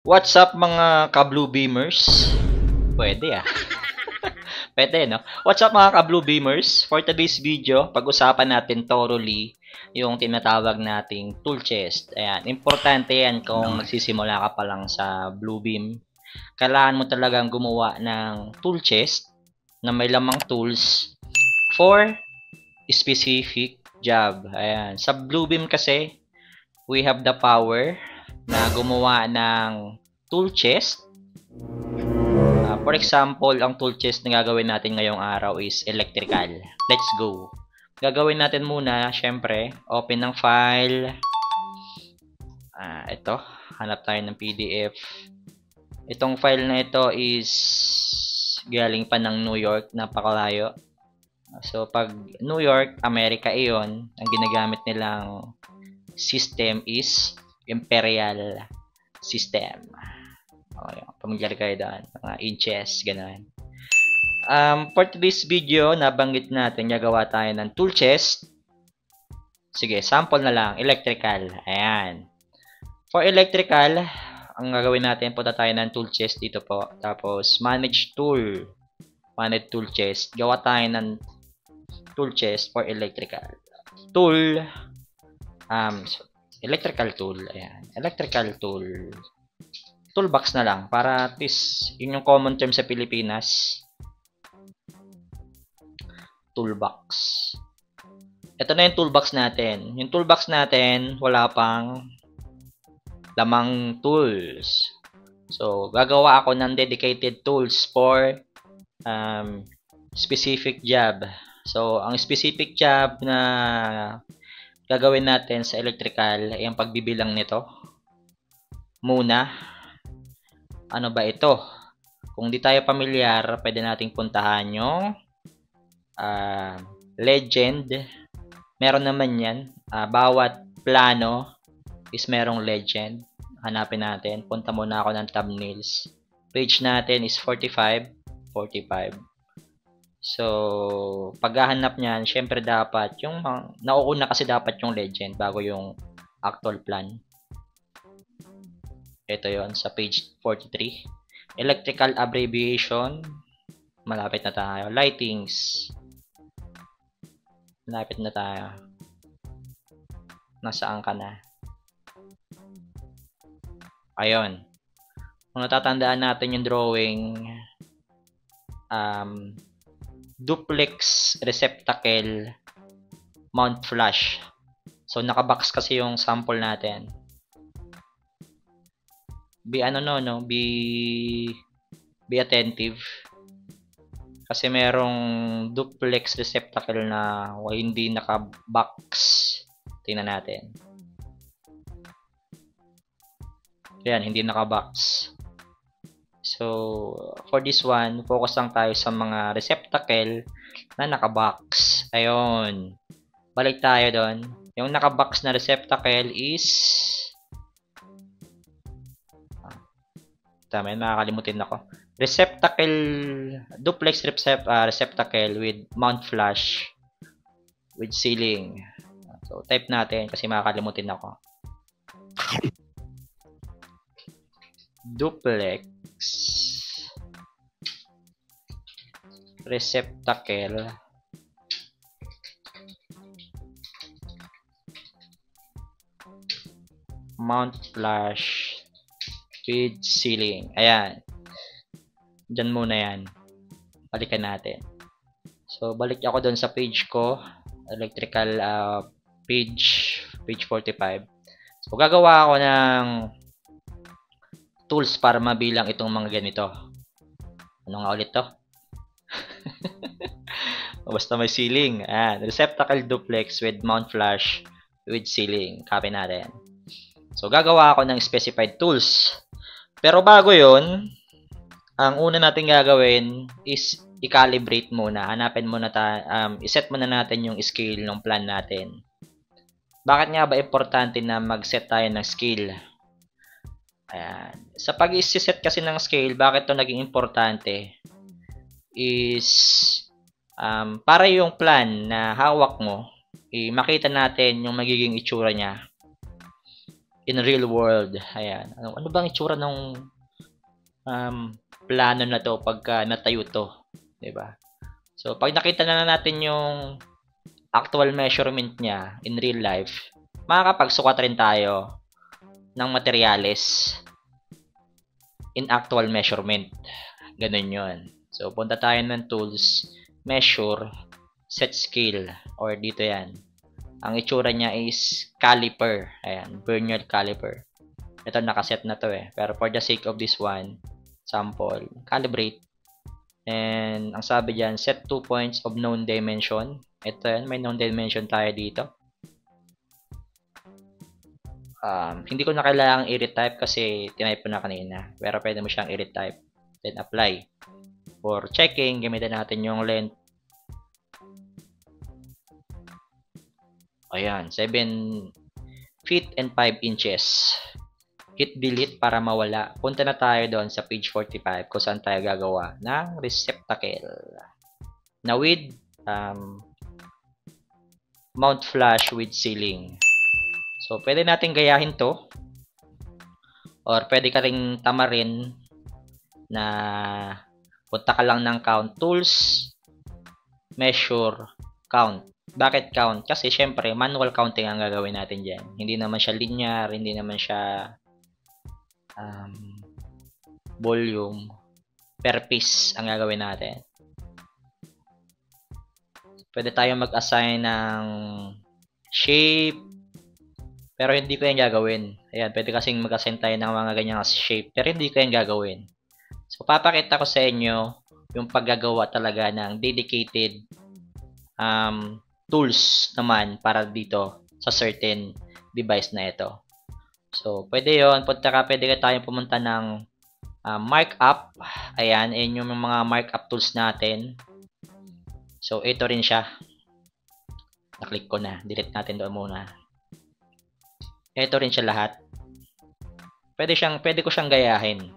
What's up mga ka-Blue Beamers? Pwede ah. Pwede no? What's up mga ka-Blue Beamers? For today's video, pag-usapan natin thoroughly yung tinatawag nating tool chest. Ayan, importante yan kung nagsisimula ka pa lang sa Blue Beam. Kailangan mo talagang gumawa ng tool chest na may lamang tools for specific job. Ayan, sa Blue Beam kasi, we have the power na gumawa ng tool chest. For example, ang tool chest na gagawin natin ngayong araw is electrical. Let's go. Gagawin natin muna, syempre, open ng file. Ito, hanap tayo ng PDF. Itong file na ito is galing pa ng New York, napakalayo. So, pag New York, Amerika iyon, ang ginagamit nilang system is Imperial System. Okay, pamilyar kayo doon. Mga inches, gano'n. For today's video, nabanggit natin, gagawa tayo ng tool chest. Sige, sample na lang. Electrical. Ayan. For electrical, ang gagawin natin, punta tayo ng tool chest dito po. Tapos, manage tool. Manage tool chest. Gawa tayo ng tool chest for electrical. Tool. Electrical tool. Ayan. Electrical tool. Toolbox na lang. Para at least, yun yung common term sa Pilipinas. Toolbox. Ito na yung toolbox natin. Yung toolbox natin, wala pang lamang tools. So, gagawa ako ng dedicated tools for specific job. So, ang specific job na gagawin natin sa electrical ay ang pagbibilang nito. Muna, ano ba ito? Kung di tayo pamilyar, pwede nating puntahan yung legend. Meron naman yan. Bawat plano is merong legend. Hanapin natin. Punta muna ako ng thumbnails. Page natin is 45. So, paghahanap niyan, syempre dapat yung nauuna kasi dapat yung legend bago yung actual plan. Ito yon sa page 43. Electrical abbreviation. Malapit na tayo. Lightings. Malapit na tayo. Nasaan ka na? Ayun. Kung natatandaan natin yung drawing, duplex receptacle mount flash. So, nakabox kasi yung sample natin. Be attentive. Kasi merong duplex receptacle na hindi naka-box. Tingnan natin. Ayan, hindi naka-box. So, for this one, focus lang tayo sa mga receptacle na naka-box. Ayun. Balik tayo doon. Yung naka-box na receptacle is tama yun, makakalimutin ako. Receptacle, duplex receptacle with mount flash with ceiling. So, type natin kasi makakalimutin ako. Duplex receptacle mount flash with ceiling. Ayan. Diyan muna yan. Balikan natin. So, balik ako doon sa page ko. Electrical page 45. So, gagawa ako ng tools para mabilang itong mga ganito. Ano nga ulit to? Basta may ceiling. Ayan. Receptacle duplex with mount flash with ceiling. Copy natin. So, gagawa ako ng specified tools. Pero bago yon, ang una natin gagawin is i-calibrate muna. Hanapin muna i-set muna natin yung scale ng plan natin. Bakit nga ba importante na mag-set tayo ng scale? Ayan. Sa pag-i-set kasi ng scale, bakit to naging importante? Is para yung plan na hawak mo, makita natin yung magiging itsura niya. in real world. Ayan. Ano bang itsura ng plano na to pagka natayo to, 'di ba? So pag nakita na natin yung actual measurement niya in real life, makakapagsukat rin tayo ng materyales in actual measurement. Ganun yun. So punta tayo ng tools, measure, set scale, or dito yan. Ang itsura niya is caliper. Ayan, vernier caliper. Ito nakaset na to eh. Pero for the sake of this one, sample, calibrate. And ang sabi dyan, set 2 points of known dimension. Ito yan, may known dimension tayo dito. Hindi ko na kailangang i-retype kasi tinype ko na kanina. Pero pwede mo siyang i-retype. Then apply. For checking, gamitin natin yung length. Ayan, 7 feet and 5 inches. Hit delete para mawala. Punta na tayo doon sa page 45 kung saan tayo gagawa ng receptacle. Na with mount flush with ceiling. So, pwede natin gayahin to. Or pwede ka rin tamarin na punta ka lang ng count tools, measure, count. Bakit count? Kasi syempre, manual counting ang gagawin natin dyan. Hindi naman siya linear, hindi naman siya volume. Per piece ang gagawin natin. Pwede tayo mag-assign ng shape, pero hindi ko yan gagawin. Ayan, pwede kasing mag-assign tayo ng mga ganyang shape, pero hindi ko yan gagawin. So, papakita ko sa inyo yung paggagawa talaga ng dedicated tools naman para dito sa certain device na ito. So, pwede yon. Pwede ka tayong pumunta ng markup. Ayan, yung mga markup tools natin. So, ito rin siya. Na-click ko na. Delete natin doon muna. Ito rin siya lahat. Pwede ko siyang gayahin.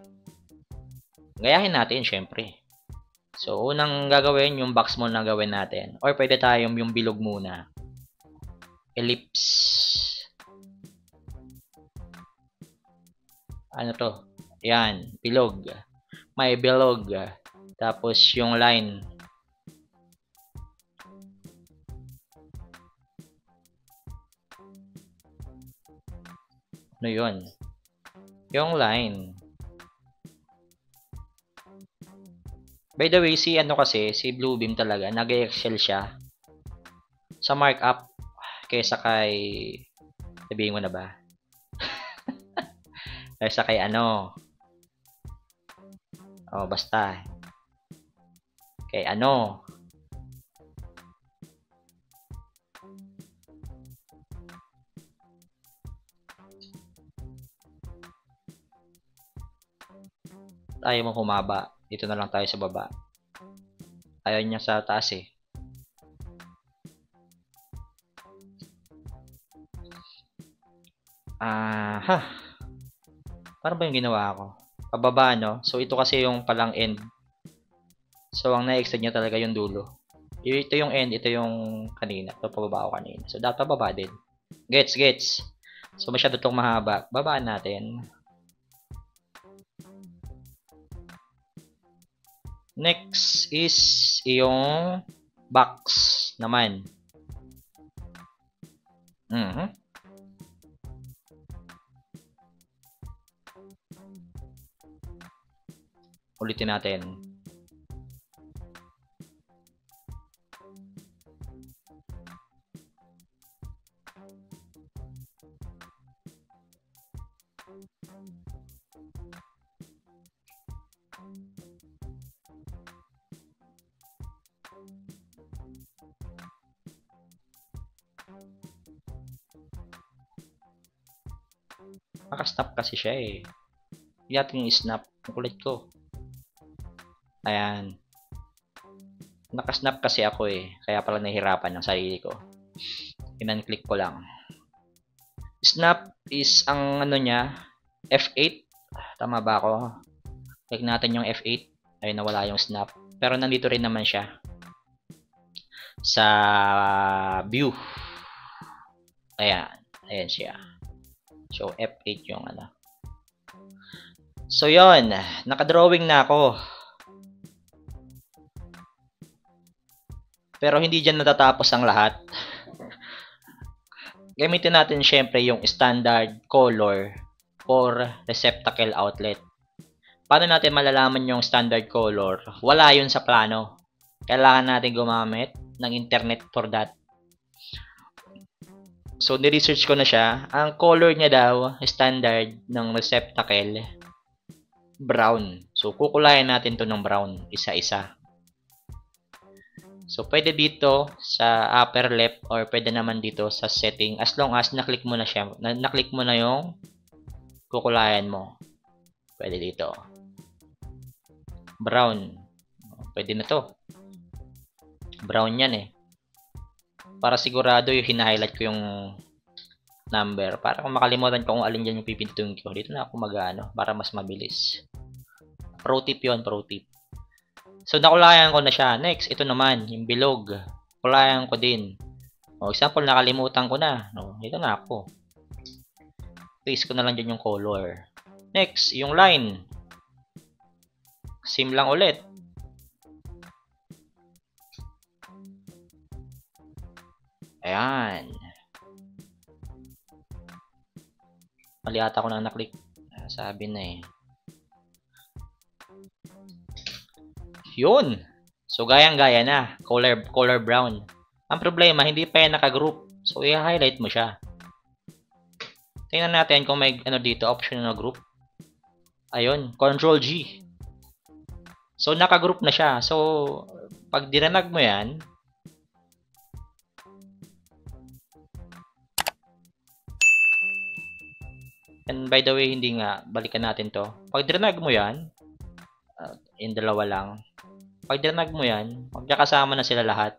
Gayahin natin, syempre. So, unang gagawin, yung box muna gawin natin. Or pwede tayong yung bilog muna. Ellipse. Ano to? Yan, bilog. May bilog. Tapos yung line. Ano yun? Yung line. By the way, si Bluebeam talaga, nag-excel siya sa markup kaysa kay, sabihin mo na ba? Kaysa kay ano? Oh, basta. Kay ano? Ayaw mo humaba. Dito na lang tayo sa baba. Ayaw niya sa taas eh. Paano ba yung ginawa ko? Pababa, no? So, ito kasi yung palang end. So, ang na-extend niya talaga yung dulo. Ito yung end, ito yung kanina. Ito pababa ko kanina. So, dapat pababa din. Gets. So, masyado itong mahaba. Babaan natin. Next is yung box naman. Ulitin natin. Naka-snap kasi siya eh. Hindi natin yung snap. Ang kulit ko. Ayan. Naka-snap kasi ako eh. Kaya pala nahihirapan ng sarili ko. Inan-click ko lang. Snap is ang ano niya, F8. Tama ba ako? Click natin yung F8. Ayun, nawala yung snap. Pero nandito rin naman siya. Sa view. Ayan. Ayan siya. So, F8 yung ano. So, yon, nakadrawing na ako. Pero hindi dyan natatapos ang lahat. Gamitin natin syempre yung standard color for receptacle outlet. Paano natin malalaman yung standard color? Wala yun sa plano. Kailangan natin gumamit ng internet for that. So, ni-research ko na siya. Ang color niya daw, standard ng receptacle, brown. So, kukulayan natin to ng brown, isa-isa. So, pwede dito sa upper left or pwede naman dito sa setting as long as naklik mo na siya. Naklik mo na yung kukulayan mo. Pwede dito. Brown. Pwede na to. Brown yan eh. Para sigurado yung hina-highlight ko yung number. Para kung makalimutan ko kung alin dyan yung pipindutin ko. Dito na ako mag-ano para mas mabilis. Pro tip yun, pro tip. So, nakulayan ko na siya. Next, ito naman, yung bilog. Kulayan ko din. O, example, nakalimutan ko na. O, dito na ako. Paste ko na lang dyan yung color. Next, yung line. Same lang ulit. Ayan. Mali ata ko nang naklik. Sabi na eh. Yun. So, gayang-gaya na. Color brown. Ang problema, hindi pa yan naka-group. So, i-highlight mo siya. Tingnan natin kung may ano dito, option na group. Ayun. Control G. So, naka-group na siya. So, pag dinanag mo yan, and by the way, hindi nga, balikan natin to. Pag dinanag mo yan, yung dalawa lang. Pag dinanag mo yan, magkakasama na sila lahat.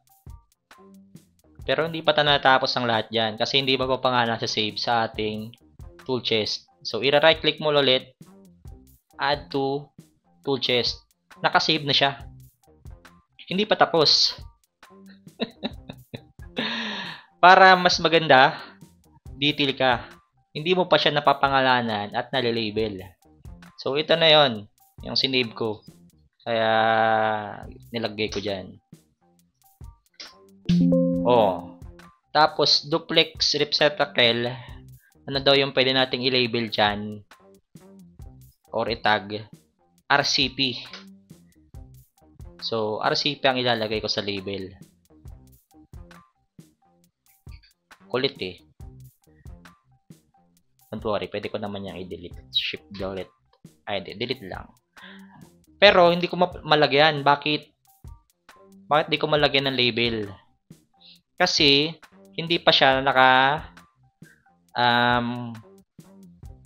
Pero hindi pa natapos ang lahat dyan kasi hindi pa pa nga nasa save sa ating tool chest. So, i-right click mo ulit, add to tool chest. Nakasave na siya. Hindi pa tapos. Para mas maganda, detail ka. Hindi mo pa siya napapangalanan at nalilabel. So, ito na yon yung sinave ko. Kaya, nilagay ko dyan. Oh. Tapos, duplex receptacle. Ano daw yung pwede nating i-label dyan? Or i-tag? RCP. So, RCP ang ilalagay ko sa label. Kulit eh. Don't worry, pwede ko naman yung i-delete. Shift delete. Ay, delete lang. Pero, hindi ko malagyan. Bakit? Bakit di ko malagyan ng label? Kasi, hindi pa siya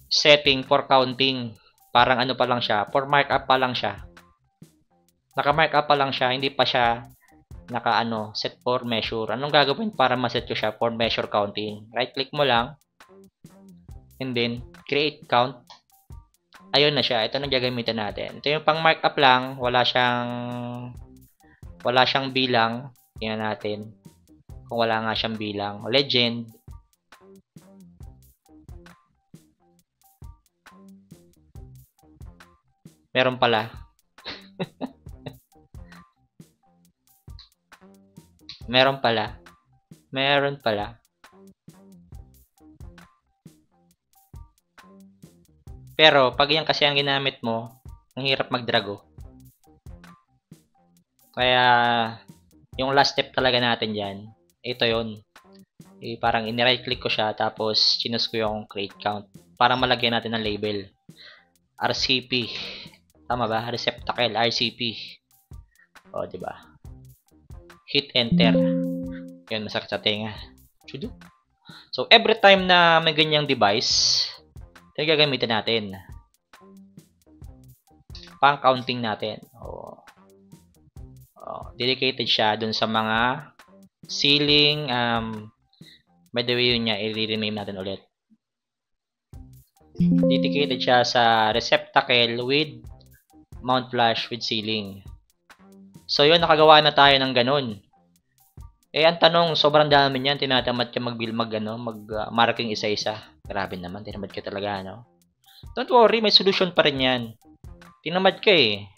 setting for counting. Parang ano pa lang siya. For markup pa lang siya. Naka-markup pa lang siya. Hindi pa siya set for measure. Anong gagawin para ma-set ko siya for measure counting? Right-click mo lang. And then, create count. Ayun na siya. Ito na gagamitin natin. Ito yung pang markup lang. Wala siyang bilang. Tingnan natin. Kung wala nga siyang bilang. Legend. Meron pala. Meron pala. Meron pala. Pero, pag yan kasi ang ginamit mo, ang hirap mag-drago. Kaya, yung last step talaga natin dyan, ito yun. Parang in-right click ko siya, tapos chinus ko yung create count para malagyan natin ng label. RCP. Tama ba? Receptacle, RCP. O, diba? Hit enter. Yun, masakit sa tenga. So, every time na may ganyang device, ito yung gagamitin natin. Pang counting natin. Dedicated siya dun sa mga ceiling. By the way, yun niya, i-rename natin ulit. Dedicated siya sa receptacle with mount flash with ceiling. So, yun, nakagawa na tayo ng ganun. Ang tanong, sobrang dami niyan, tinatamad ka marking isa-isa. Grabe naman, tinamad ka talaga, no? Don't worry, may solution pa rin yan. Tinamad ka eh.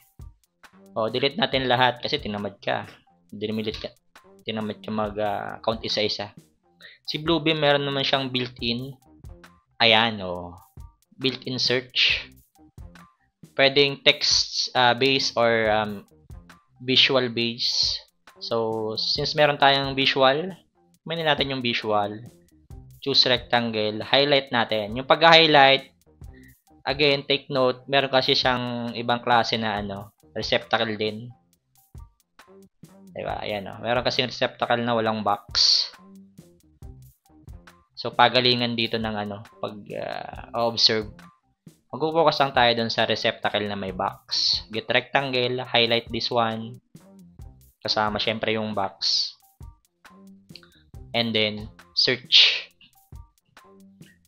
Delete natin lahat kasi tinamad ka. Tinamad ka mag-count isa-isa. Si Bluebeam, meron naman siyang built-in. Ayan, built-in search. Pwedeng text based or visual based. So, since meron tayong visual, kumainin natin yung visual. Choose rectangle. Highlight natin. Yung pag-highlight, again, take note, meron kasi siyang ibang klase na receptacle din. Diba? Ayan, meron kasi receptacle na walang box. So, pagalingan dito ng pag-observe. Mag-focus lang tayo dun sa receptacle na may box. Get rectangle, highlight this one. Kasama syempre yung box. And then, search.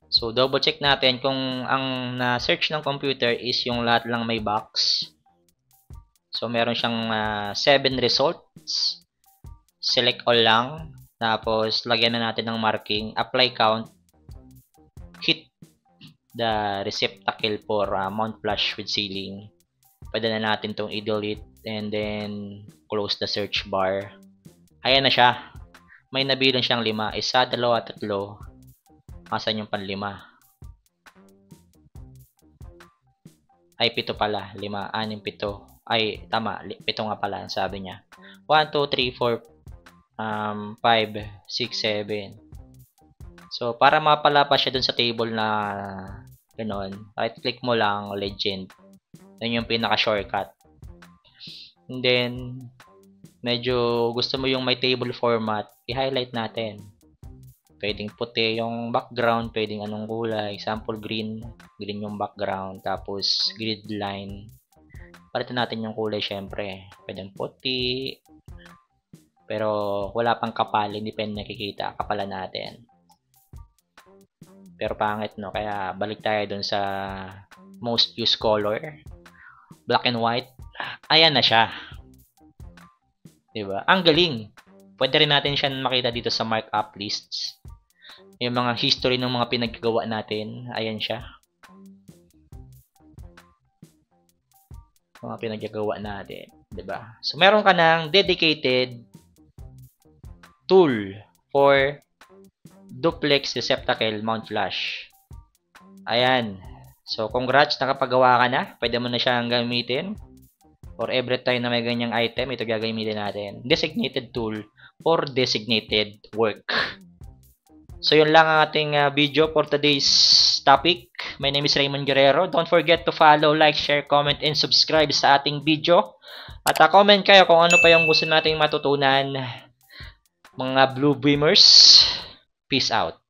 So, double check natin kung ang na-search ng computer is yung lahat lang may box. So, meron siyang 7 results. Select all lang. Tapos, lagyan na natin ng marking. Apply count. Hit the receptacle for mount flush with ceiling. Pwede na natin itong i-delete. And then, close the search bar. Ayan na siya. May nabilang siyang 5. 1, 2, 3. Asan yung panlima? Ay, 7 pala. 5, 6, 7. Ay, tama. 7 nga pala, sabi niya. 1, 2, 3, 4, 5, 6, 7. So, para mapala pa siya dun sa table na ganon, right-click mo lang, legend. Yan yung pinaka-shortcut. And then, medyo gusto mo yung may table format, i-highlight natin. Pwedeng puti yung background, pwedeng anong kulay. Example, green. Green yung background. Tapos, grid line. Palitan natin yung kulay, syempre. Pwedeng puti. Pero, wala pang kapal. Hindi pa nakikita. Kapalan natin. Pero pangit, no? Kaya, balik tayo dun sa most used color. Black and white. Ayan na siya. Diba? Ang galing. Pwede rin natin siya makita dito sa markup lists. Yung mga history ng mga pinaggawa natin. Ayan siya. Mga pinaggawa natin. Diba? So, meron ka ng dedicated tool for duplex receptacle mount flush. Ayan. So, congrats. Nakapagawa ka na. Pwede mo na siyang gamitin. Or every time na may ganyang item, ito gagamitin natin. Designated tool for designated work. So, yun lang ang ating video for today's topic. My name is Raymond Guerrero. Don't forget to follow, like, share, comment, and subscribe sa ating video. At comment kayo kung ano pa yung gusto nating matutunan. Mga Blue Beamers. Peace out.